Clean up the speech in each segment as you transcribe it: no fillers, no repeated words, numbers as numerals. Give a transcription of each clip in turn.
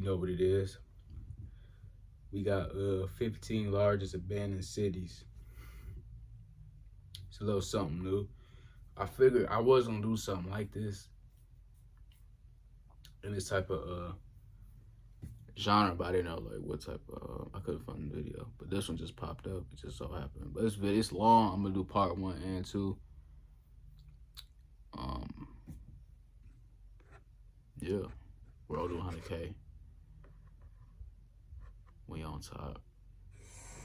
know what it is. We got 15 largest abandoned cities. It's a little something new. I figured I was gonna do something like this in this type of genre, but I didn't know like what type of. I couldn't find the video, but this one just popped up. It just so happened. But it's long. I'm gonna do part 1 and 2. Um, yeah, we're all doing 100K. We on top.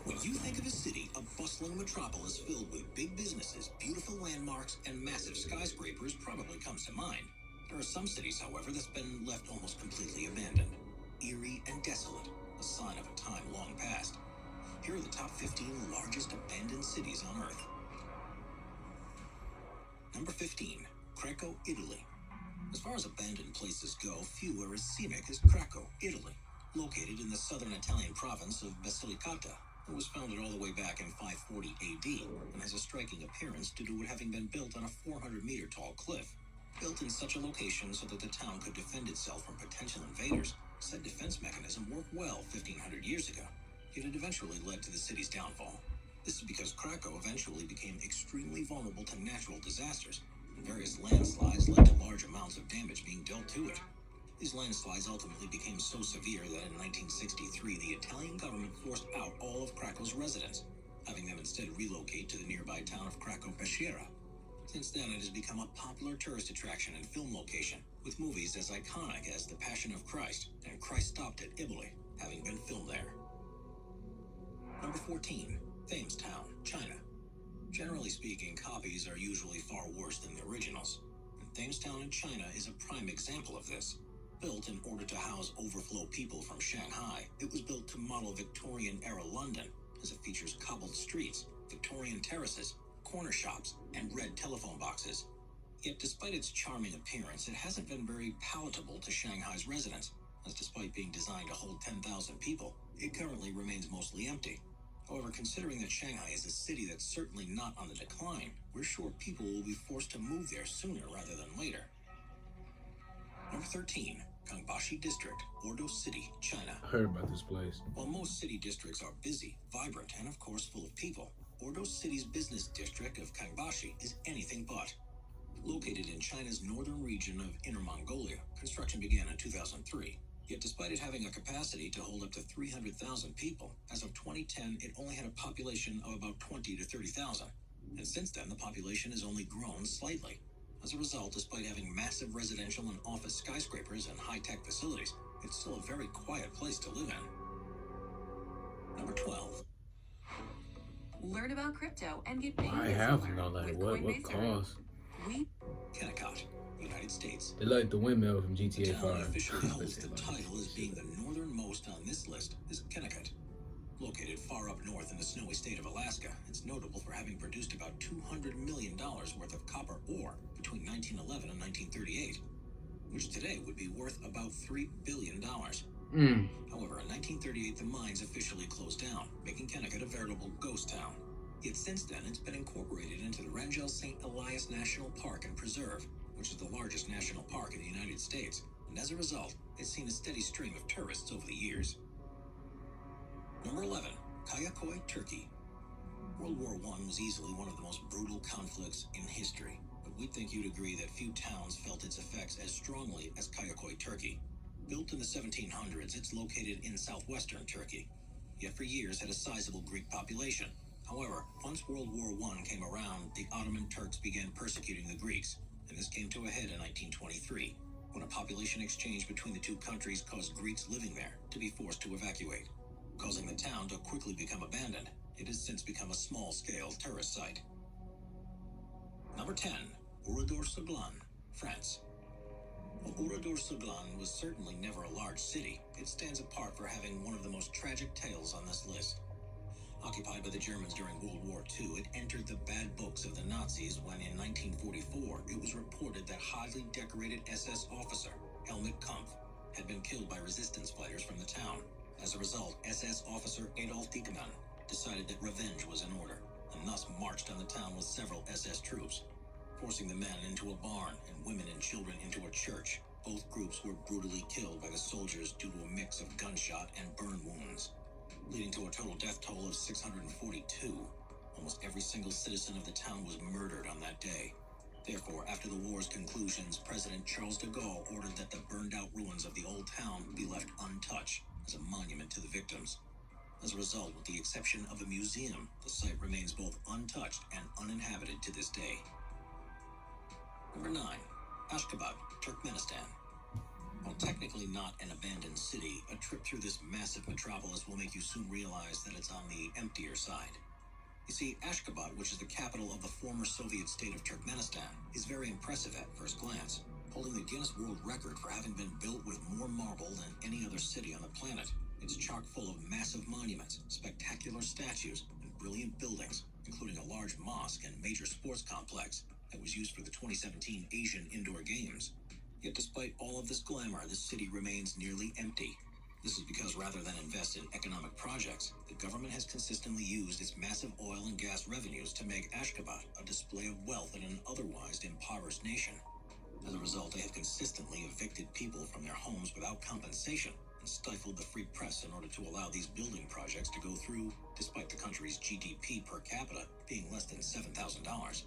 When you think of a city, a bustling metropolis filled with big businesses, beautiful landmarks, and massive skyscrapers probably comes to mind. There are some cities, however, that's been left almost completely abandoned. Eerie and desolate, a sign of a time long past. Here are the top 15 largest abandoned cities on Earth. Number 15, Krakow, Italy. As far as abandoned places go, few are as scenic as Krakow, Italy. Located in the southern Italian province of Basilicata, it was founded all the way back in 540 AD and has a striking appearance due to it having been built on a 400-meter tall cliff. Built in such a location so that the town could defend itself from potential invaders, said defense mechanism worked well 1,500 years ago, yet it eventually led to the city's downfall. This is because Krakow eventually became extremely vulnerable to natural disasters, and various landslides led to large amounts of damage being dealt to it. These landslides ultimately became so severe that in 1963, the Italian government forced out all of Krakow's residents, having them instead relocate to the nearby town of Krakow-Peschiera. Since then, it has become a popular tourist attraction and film location, with movies as iconic as The Passion of Christ and Christ Stopped at Iboli having been filmed there. Number 14, Thamestown, China. Generally speaking, copies are usually far worse than the originals, and Thamestown in China is a prime example of this. Built in order to house overflow people from Shanghai, it was built to model Victorian-era London, as it features cobbled streets, Victorian terraces, corner shops, and red telephone boxes. Yet despite its charming appearance, it hasn't been very palatable to Shanghai's residents, as despite being designed to hold 10,000 people, it currently remains mostly empty. However, considering that Shanghai is a city that's certainly not on the decline, we're sure people will be forced to move there sooner rather than later. Number 13, Kangbashi District, Ordo City, China. I heard about this place. While most city districts are busy, vibrant, and of course full of people, Ordo City's business district of Kangbashi is anything but. Located in China's northern region of Inner Mongolia, construction began in 2003. Yet despite it having a capacity to hold up to 300,000 people, as of 2010 it only had a population of about 20 to 30,000. And since then the population has only grown slightly. As a result, despite having massive residential and office skyscrapers and high-tech facilities, it's still a very quiet place to live in. Number 12. Learn about crypto and get paid I as have you to learn know that. with What Coinbase cost? We Kennecott, United States. They like the windmill from The GTA town that 5. officially holds the title as being the northernmost on this list is Kennecott. Located far up north in the snowy state of Alaska, it's notable for having produced about $200 million worth of copper ore between 1911 and 1938, which today would be worth about $3 billion. However, in 1938, the mines officially closed down, making Kennecott a veritable ghost town. Yet since then, it's been incorporated into the Rangel St. Elias National Park and Preserve, which is the largest national park in the United States, and as a result, it's seen a steady stream of tourists over the years. Number 11, Kayakoy, Turkey. World War I was easily one of the most brutal conflicts in history, but we'd think you'd agree that few towns felt its effects as strongly as Kayakoy, Turkey. Built in the 1700s, it's located in southwestern Turkey, yet for years had a sizable Greek population. However, once World War I came around, the Ottoman Turks began persecuting the Greeks, and this came to a head in 1923, when a population exchange between the two countries caused Greeks living there to be forced to evacuate, causing the town to quickly become abandoned. It has since become a small-scale tourist site. Number 10, Oradour-sur-Glane, France. While Oradour-sur-Glane was certainly never a large city, it stands apart for having one of the most tragic tales on this list. Occupied by the Germans during World War II, it entered the bad books of the Nazis when in 1944 it was reported that highly decorated SS officer Helmut Kampf had been killed by resistance fighters from the town. As a result, SS officer Adolf Dieckmann decided that revenge was in order, and thus marched on the town with several SS troops, forcing the men into a barn and women and children into a church, both groups were brutally killed by the soldiers due to a mix of gunshot and burn wounds, leading to a total death toll of 642. Almost every single citizen of the town was murdered on that day. Therefore, after the war's conclusions, President Charles de Gaulle ordered that the burned-out ruins of the old town be left untouched as a monument to the victims. As a result, with the exception of a museum, the site remains both untouched and uninhabited to this day. Number 9. Ashgabat, Turkmenistan. While technically not an abandoned city, a trip through this massive metropolis will make you soon realize that it's on the emptier side. You see, Ashgabat, which is the capital of the former Soviet state of Turkmenistan, is very impressive at first glance, holding the Guinness World Record for having been built with more marble than any other city on the planet. It's chock full of massive monuments, spectacular statues, and brilliant buildings, including a large mosque and major sports complex that was used for the 2017 Asian Indoor Games. Yet despite all of this glamour, the city remains nearly empty. This is because rather than invest in economic projects, the government has consistently used its massive oil and gas revenues to make Ashgabat a display of wealth in an otherwise impoverished nation. As a result, they have consistently evicted people from their homes without compensation and stifled the free press in order to allow these building projects to go through, despite the country's GDP per capita being less than $7,000.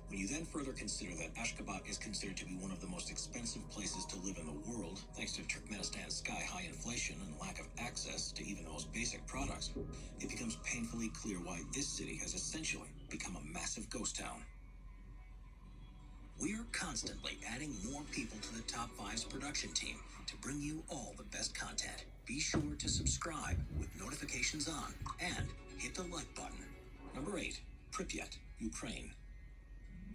When you then further consider that Ashgabat is considered to be one of the most expensive places to live in the world, thanks to Turkmenistan's sky-high inflation and lack of access to even the most basic products, it becomes painfully clear why this city has essentially become a massive ghost town. We're constantly adding more people to the Top 5's production team to bring you all the best content. Be sure to subscribe with notifications on and hit the like button. Number 8. Pripyat, Ukraine.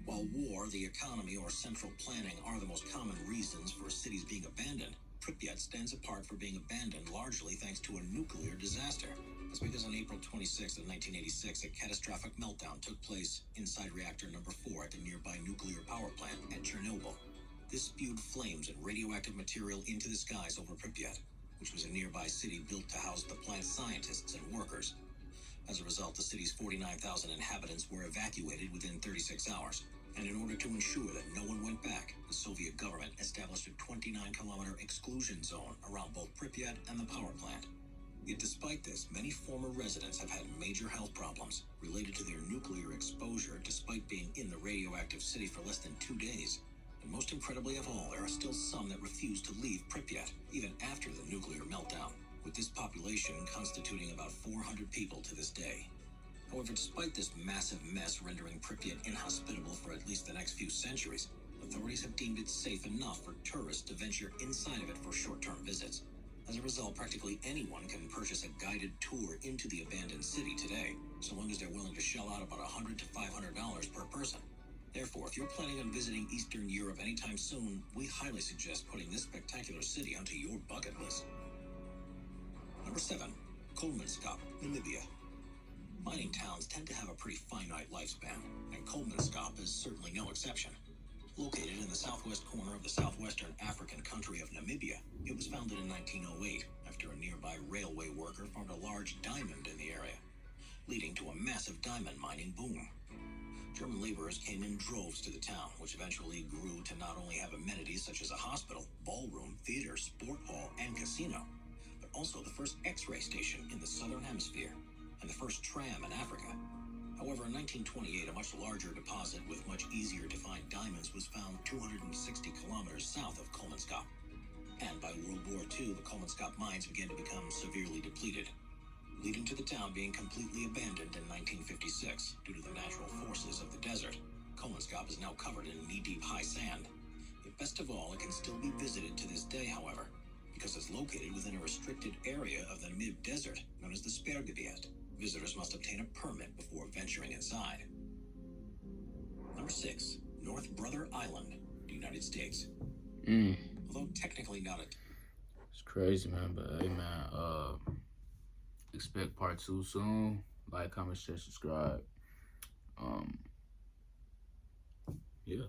While war, the economy, or central planning are the most common reasons for cities being abandoned, Pripyat stands apart for being abandoned largely thanks to a nuclear disaster. That's because on April 26th of 1986, a catastrophic meltdown took place inside reactor number 4 at the nearby nuclear power plant at Chernobyl. This spewed flames and radioactive material into the skies over Pripyat, which was a nearby city built to house the plant's scientists and workers. As a result, the city's 49,000 inhabitants were evacuated within 36 hours. And in order to ensure that no one went back, the Soviet government established a 29-kilometer exclusion zone around both Pripyat and the power plant. Yet despite this, many former residents have had major health problems related to their nuclear exposure despite being in the radioactive city for less than 2 days. And most incredibly of all, there are still some that refuse to leave Pripyat, even after the nuclear meltdown, with this population constituting about 400 people to this day. However, despite this massive mess rendering Pripyat inhospitable for at least the next few centuries, authorities have deemed it safe enough for tourists to venture inside of it for short-term visits. As a result, practically anyone can purchase a guided tour into the abandoned city today, so long as they're willing to shell out about $100 to $500 per person. Therefore, if you're planning on visiting Eastern Europe anytime soon, we highly suggest putting this spectacular city onto your bucket list. Number 7. Kolmanskap, Namibia. Mining towns tend to have a pretty finite lifespan, and Kolmanskap is certainly no exception. Located in the southwest corner of the southwestern African country of Namibia, it was founded in 1908 after a nearby railway worker found a large diamond in the area, leading to a massive diamond mining boom. German laborers came in droves to the town, which eventually grew to not only have amenities such as a hospital, ballroom, theater, sport hall, and casino, but also the first X-ray station in the southern hemisphere, and the first tram in Africa. However, in 1928, a much larger deposit with much easier to find diamonds was found 260 kilometers south of Kolmanskap. And by World War II, the Kolmanskap mines began to become severely depleted, leading to the town being completely abandoned in 1956 due to the natural forces of the desert. Kolmanskap is now covered in knee-deep high sand. Yet best of all, it can still be visited to this day, however, because it's located within a restricted area of the Namib Desert known as the Sperrgebiet. Visitors must obtain a permit before venturing inside. Number 6. North Brother Island, United States. Although technically not a... It's crazy, man, but hey, man, expect part 2 soon. Like, comment, share, subscribe. Yeah.